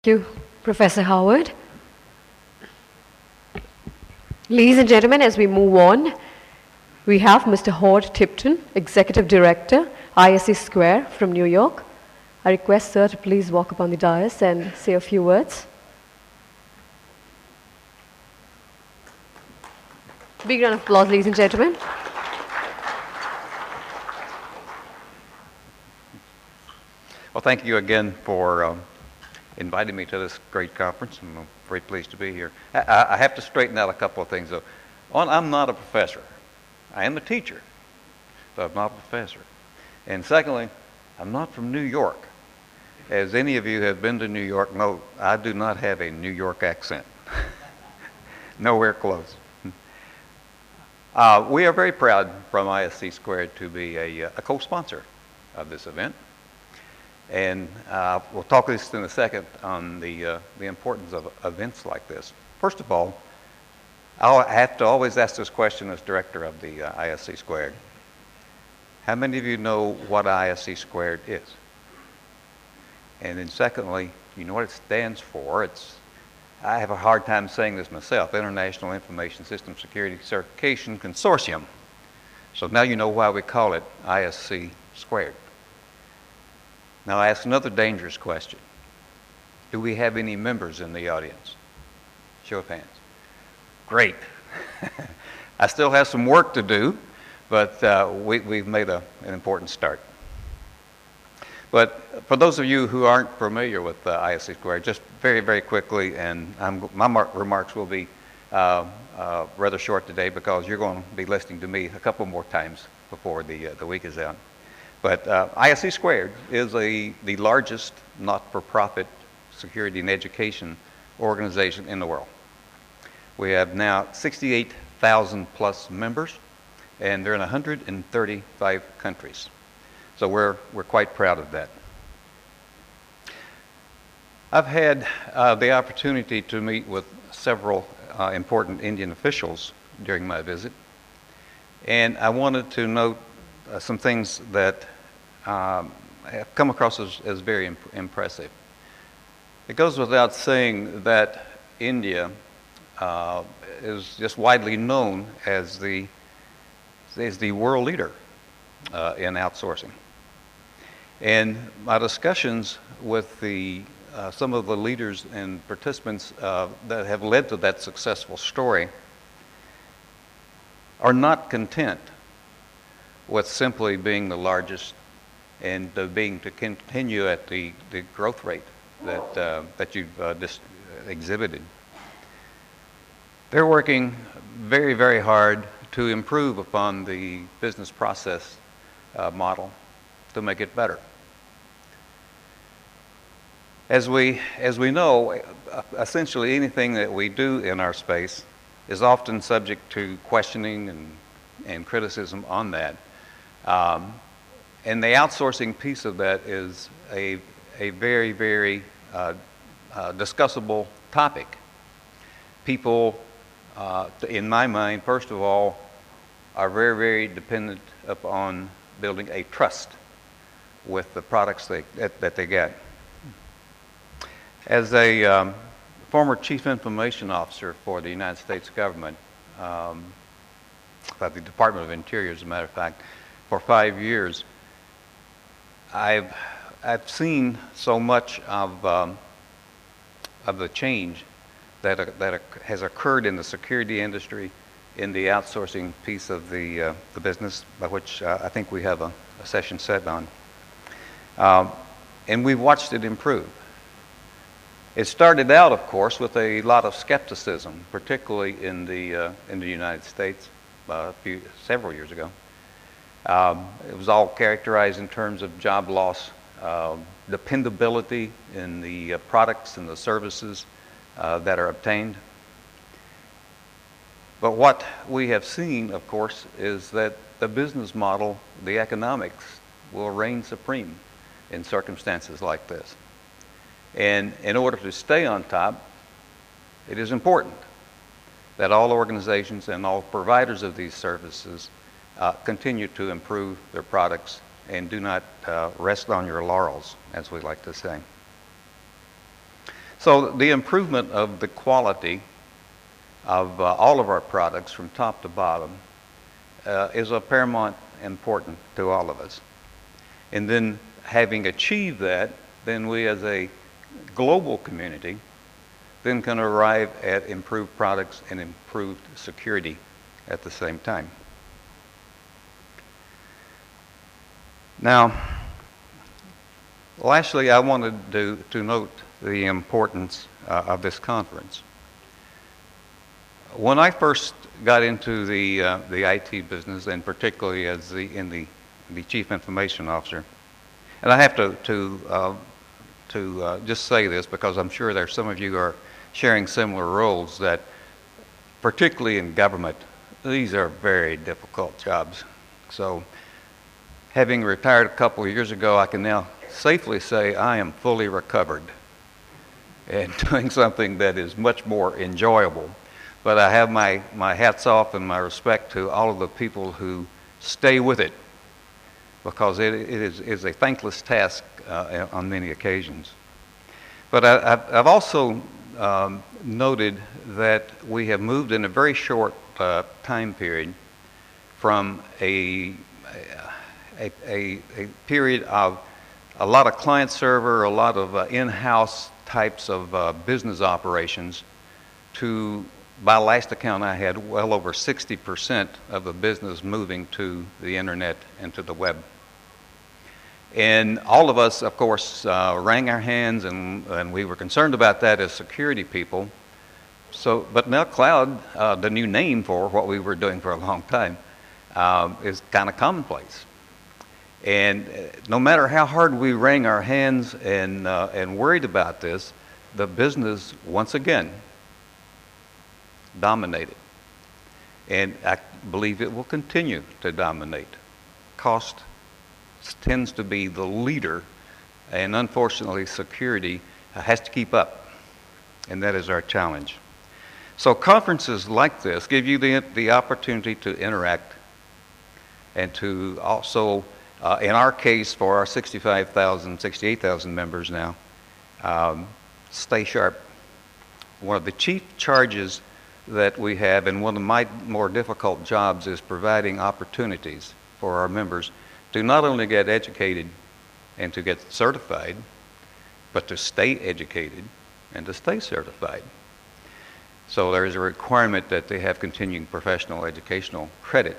Thank you, Professor Howard. Ladies and gentlemen, as we move on, we have Mr. Hord Tipton, Executive Director, ISC Square from New York. I request sir to please walk upon the dais and say a few words. Big round of applause, ladies and gentlemen. Well, thank you again for inviting me to this great conference. I'm very pleased to be here. I have to straighten out a couple of things, though. One, I'm not a professor. I am a teacher, but I'm not a professor. And secondly, I'm not from New York. As any of you have been to New York know, I do not have a New York accent. Nowhere close. We are very proud from ISC Squared to be a co-sponsor of this event. And we'll talk this in a second on the importance of events like this. First of all, I have to always ask this question as director of the ISC Squared. How many of you know what ISC Squared is? And then secondly, you know what it stands for? I have a hard time saying this myself, International Information System Security Certification Consortium. So now you know why we call it ISC Squared. Now I ask another dangerous question. Do we have any members in the audience? Show of hands. Great. I still have some work to do, but we've made an important start. But for those of you who aren't familiar with ISC Squared, just very, very quickly, and my remarks will be rather short today because you're going to be listening to me a couple more times before the week is out. But ISC Squared is the largest not-for-profit security and education organization in the world. We have now 68,000 plus members, and they're in 135 countries. So we're quite proud of that. I've had the opportunity to meet with several important Indian officials during my visit, and I wanted to note some things that have come across as very impressive. It goes without saying that India is just widely known as the world leader in outsourcing. And my discussions with some of the leaders and participants that have led to that successful story are not content with simply being the largest and to continue at the growth rate that you've just exhibited. They're working very, very hard to improve upon the business process model to make it better. As we know, essentially anything that we do in our space is often subject to questioning and criticism on that. And the outsourcing piece of that is a very, very discussable topic. People, in my mind, first of all, are very, very dependent upon building a trust with the products that they get. As a former Chief Information Officer for the United States government, by the Department of Interior, as a matter of fact, for 5 years, I've seen so much of the change that has occurred in the security industry, in the outsourcing piece of the business, by which I think we have a session set on, and we've watched it improve. It started out, of course, with a lot of skepticism, particularly in the United States several years ago. It was all characterized in terms of job loss, dependability in the products and the services that are obtained. But what we have seen, of course, is that the business model, the economics, will reign supreme in circumstances like this. And in order to stay on top, it is important that all organizations and all providers of these services continue to improve their products and do not rest on your laurels, as we like to say. So the improvement of the quality of all of our products from top to bottom is of paramount importance to all of us. And then having achieved that, then we as a global community then can arrive at improved products and improved security at the same time. Now, lastly, I wanted to note the importance of this conference. When I first got into the IT business, and particularly as the Chief Information Officer, and I have to just say this because I'm sure there's some of you are sharing similar roles, that particularly in government, these are very difficult jobs. So having retired a couple of years ago, I can now safely say I am fully recovered and doing something that is much more enjoyable. But I have my hats off and my respect to all of the people who stay with it, because it is a thankless task on many occasions. But I've also noted that we have moved in a very short time period from a period of a lot of client server, a lot of in-house types of business operations to, by last account I had, well over 60% of the business moving to the internet and to the web. And all of us, of course, wrung our hands, and we were concerned about that as security people. So, but now cloud, the new name for what we were doing for a long time, is kind of commonplace. And no matter how hard we wrung our hands and worried about this, the business once again dominated. And I believe it will continue to dominate. Cost tends to be the leader, and unfortunately security has to keep up, and that is our challenge. So conferences like this give you the opportunity to interact and to also, in our case for our 68,000 members now, stay sharp. One of the chief charges that we have, and one of my more difficult jobs, is providing opportunities for our members to not only get educated and to get certified, but to stay educated and to stay certified. So there is a requirement that they have continuing professional educational credits.